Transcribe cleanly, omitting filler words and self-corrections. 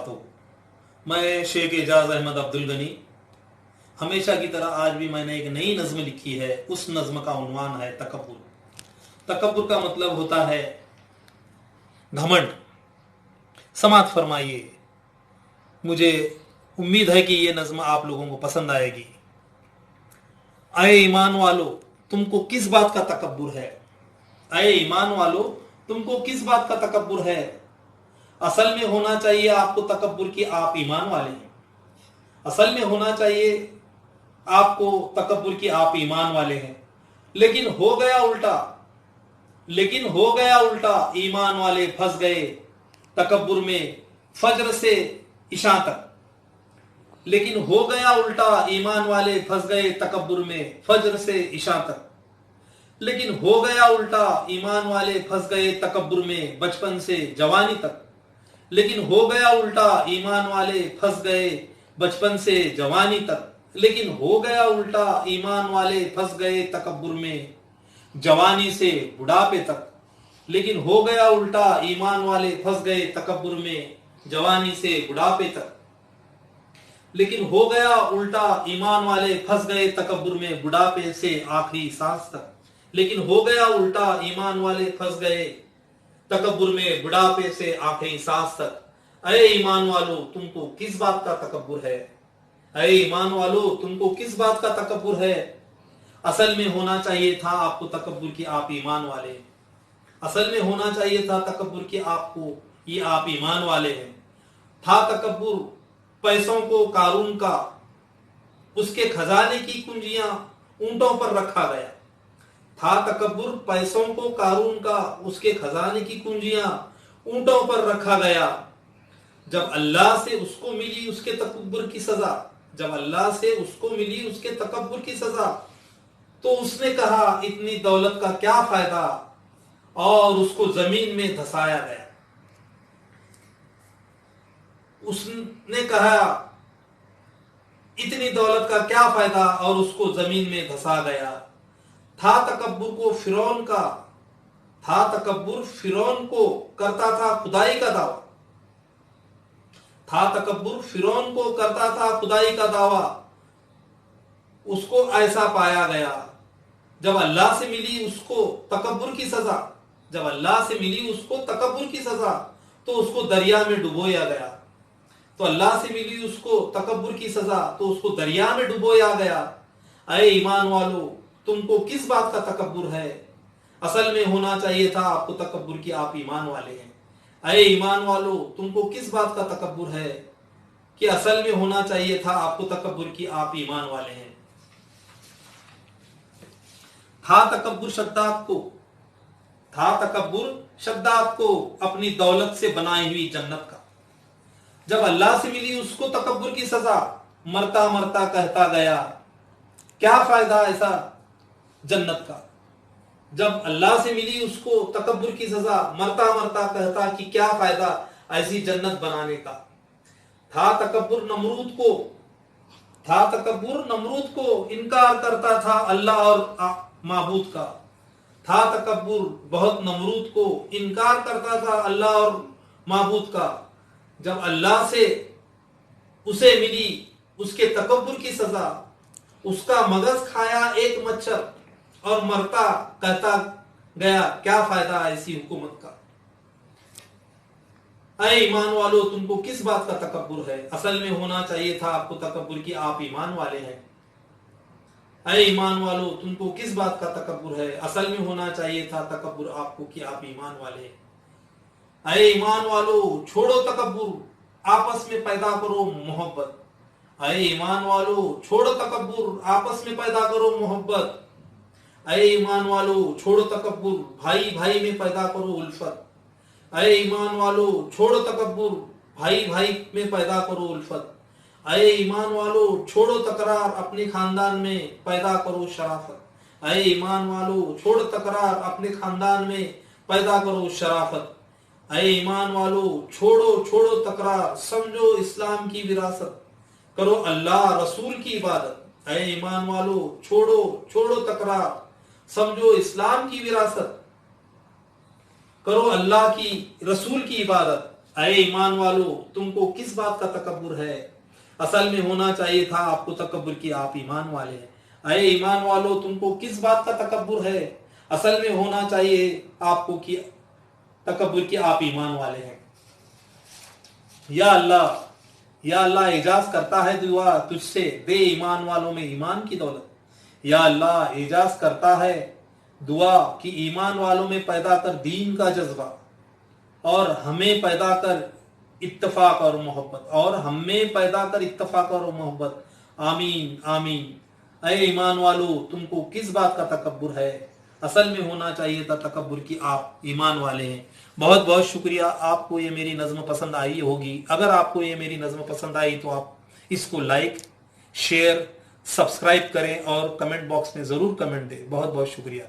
وبرکاتہ۔ میں شیخ اعجاز احمد عبدالغنی، ہمیشہ کی طرح آج بھی میں نے ایک نئی نظم لکھی ہے۔ اس نظم کا عنوان ہے تکبر۔ تکبر کا مطلب ہوتا ہے گھمنڈ۔ سماعت فرمائیے، مجھے امید ہے کہ یہ نظم آپ لوگوں کو پسند آئے گی۔ اے ایمان والو، تم کو کس بات کا تکبر ہے؟ اے ایمان والو، تم کو کس بات کا تکبر ہے؟ اصل میں ہونا چاہیے آپ کو تکبر کی آپ ایمان والے ہیں۔ اصل میں ہونا چاہیے آپ کو تکبر کی آپ ایمان والے ہیں، لیکن ہو گیا الٹا، ایمان والے پھنس گئے تکبر میں فجر سے عشاء تک۔ لیکن ہو گیا الٹا، ایمان والے پھنس گئے تکبر میں فجر سے عشاء تک۔ لیکن ہو گیا الٹا، ایمان والے پھنس گئے تکبر میں بچپن سے جوانی تک۔ لیکن ہو گیا الٹا، ایمان والے پھنس گئے بچپن سے جوانی تک۔ لیکن ہو گیا الٹا، ایمان والے پھنس گئے تکبر میں جوانی سے بڑھاپے تک۔ لیکن ہو گیا الٹا، ایمان والے پھنس گئے تکبر میں جوانی سے بڑھاپے تک۔ لیکن ہو گیا الٹا، ایمان والے پھنس گئے تکبر میں بڑھاپے سے آخری سانس تک۔ لیکن ہو گیا الٹا، ایمان والے پھنس گئے تکبر میں بڑھاپے سے آخری سانس تک۔ اے ایمان والو، تم کو کس بات کا تکبر ہے؟ اے ایمان والو، تم کو کس بات کا تکبر ہے؟ اصل میں ہونا چاہیے تھا آپ کو تکبر کی آپ ایمان والے۔ اصل میں ہونا چاہیے تھا تکبر کی آپ کو یہ آپ ایمان والے ہیں۔ تھا تکبر پیسوں کو قارون کا، اس کے خزانے کی کنجیاں اونٹوں پر رکھا گیا۔ تھا تکبر پیسوں کو قارون کا، اس کے خزانے کی کنجیاں اونٹوں پر رکھا گیا۔ جب اللہ سے اس کو ملی اس کے تکبر کی سزا، جب اللہ سے اس کو ملی اس کے تکبر کی سزا، تو اس نے کہا اتنی دولت کا کیا فائدہ، اور اس کو زمین میں دھسایا گیا۔ اس نے کہا اتنی دولت کا کیا فائدہ، اور اس کو زمین میں دھسا گیا۔ تھا تکبر کو فرعون کا، تھا تکبر فرعون کو کرتا تھا خدائی کا دعویٰ۔ تھا تکبر فرعون کو کرتا تھا خدائی کا دعویٰ، اس کو ایسا پایا گیا۔ جب اللہ سے ملی اس کو تکبر کی سزا، جب اللہ سے ملی اس کو تکبر کی سزا، تو اس کو دریا میں ڈبویا گیا۔ تو اللہ سے ملی اس کو تکبر کی سزا، تو اس کو دریا میں ڈبویا گیا۔ اے ایمان والو، تم کو کس بات کا تکبر ہے؟ اصل میں ہونا چاہیے تھا آپ کو تکبر کی آپ ایمان والے ہیں۔ اے ایمان والو، تم کو کس بات کا تکبر ہے کہ اصل میں ہونا چاہیے تھا آپ کو تکبر کی آپ ایمان والے ہیں۔ تھا تکبر شداد کو اپنی دولت سے بنائی ہوئی جنت کا۔ جب اللہ سے ملی اس کو تکبر کی سزا، مرتا مرتا کہتا گیا کیا فائدہ ایسا جنت کا۔ جب اللہ سے ملی اس کو تکبر کی سزا، مرتا مرتا کہتا کہ کیا فائدہ ایسی جنت بنانے کا۔ تھا تکبر نمرود کو انکار کرتا تھا اللہ اور معبود کا۔ تھا تکبر بہت نمرود کو انکار کرتا تھا اللہ اور معبود کا۔ جب اللہ سے اسے ملی اس کے تکبر کی سزا، اس کا مغز کھایا ایک مچھر، اور مرتا کہتا گیا کیا فائدہ ایسی حکومت کا۔ اے ایمان والو، تم کو کس بات کا تکبر ہے؟ اصل میں ہونا چاہیے تھا آپ کو تکبر کی آپ ایمان والے ہیں۔ اے ایمان والو، تم کو کس بات کا تکبر ہے؟ اصل میں ہونا چاہیے تھا تکبر آپ کو کہ آپ ایمان والے ہیں۔ اے ایمان والو، چھوڑو تکبر، آپس میں پیدا کرو محبت۔ اے ایمان والو، چھوڑو تکبر، آپس میں پیدا کرو محبت۔ اے ایمان والو، چھوڑو تکبر، بھائی بھائی میں پیدا کرو الفت۔ اے ایمان والو، چھوڑو تکبر، بھائی بھائی میں پیدا کرو الفت۔ اے ایمان والو، چھوڑو تکرار، اپنے خاندان میں پیدا کرو شرافت۔ اے ایمان والو، چھوڑو تکرار، اپنے خاندان میں پیدا کرو شرافت۔ اے ایمان والو، چھوڑو تکرار، سمجھو اسلام کی وراثت، کرو اللہ رسول کی عبادت۔ اے ایمان والو، چھوڑو تکرار، سمجھو اسلام کی وراثت، کرو اللہ کی رسول کی عبادت۔ اے ایمان والو تم کو کس بات کا تکبر ہے، اصل میں ہونا چاہیے تھا آپ کو تکبر کی آپ ایمان والے ہیں۔ اے ایمان والو تم کو کس بات کا تکبر ہے، اصل میں ہونا چاہیے آپ کو کہ تکبر کی آپ ایمان والے ہیں۔ یا اللہ اعجاز کرتا ہے دعا تجھ سے، دے ایمان والوں میں ایمان کی دولت۔ یا اللہ اعجاز کرتا ہے دعا کہ ایمان والوں میں پیدا کر دین کا جذبہ، اور ہمیں پیدا کر اتفاق اور محبت، اور ہمیں پیدا کر اتفاق اور محبت۔ آمین آمین۔ اے ایمان والو تم کو کس بات کا تکبر ہے، اصل میں ہونا چاہیے تھا تکبر کی آپ ایمان والے ہیں۔ بہت بہت شکریہ۔ آپ کو یہ میری نظم پسند آئی ہوگی، اگر آپ کو یہ میری نظم پسند آئی تو آپ اس کو لائک، شیئر، سبسکرائب کریں اور کمنٹ باکس میں ضرور کمنٹ دیں۔ بہت بہت شکریہ۔